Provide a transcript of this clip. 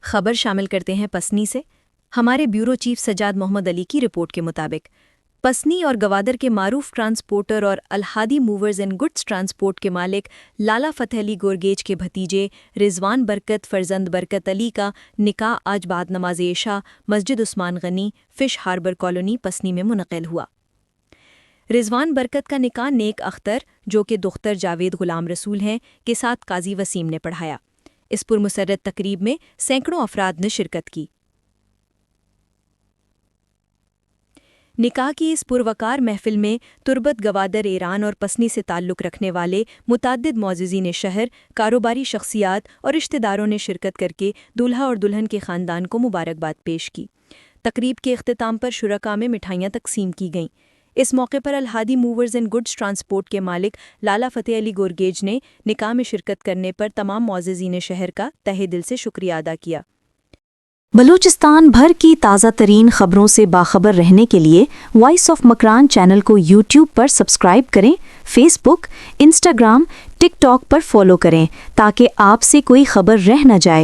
خبر شامل کرتے ہیں پسنی سے۔ ہمارے بیورو چیف سجاد محمد علی کی رپورٹ کے مطابق پسنی اور گوادر کے معروف ٹرانسپورٹر اور الہادی موورز اینڈ گڈز ٹرانسپورٹ کے مالک لالا فتح علی گورگیج کے بھتیجے رضوان برکت فرزند برکت علی کا نکاح آج بعد نماز عشاء مسجد عثمان غنی فش ہاربر کالونی پسنی میں منعقد ہوا۔ رضوان برکت کا نکاح نیک اختر جو کہ دختر جاوید غلام رسول ہیں کے ساتھ قاضی وسیم نے پڑھایا۔ اس پرمسرت تقریب میں سینکڑوں افراد نے شرکت کی۔ نکاح کی اس پروقار محفل میں تربت گوادر ایران اور پسنی سے تعلق رکھنے والے متعدد معززین شہر، کاروباری شخصیات اور رشتہ داروں نے شرکت کر کے دولہا اور دلہن کے خاندان کو مبارکباد پیش کی۔ تقریب کے اختتام پر شرکاء میں مٹھائیاں تقسیم کی گئیں۔ اس موقع پر الہادی موورز اینڈ گڈز ٹرانسپورٹ کے مالک لالا فتح علی گورگیج نے نکاح میں شرکت کرنے پر تمام معززین شہر کا تہہ دل سے شکریہ ادا کیا۔ بلوچستان بھر کی تازہ ترین خبروں سے باخبر رہنے کے لیے وائس آف مکران چینل کو یوٹیوب پر سبسکرائب کریں، فیس بک، انسٹاگرام، ٹک ٹاک پر فالو کریں تاکہ آپ سے کوئی خبر رہ نہ جائے۔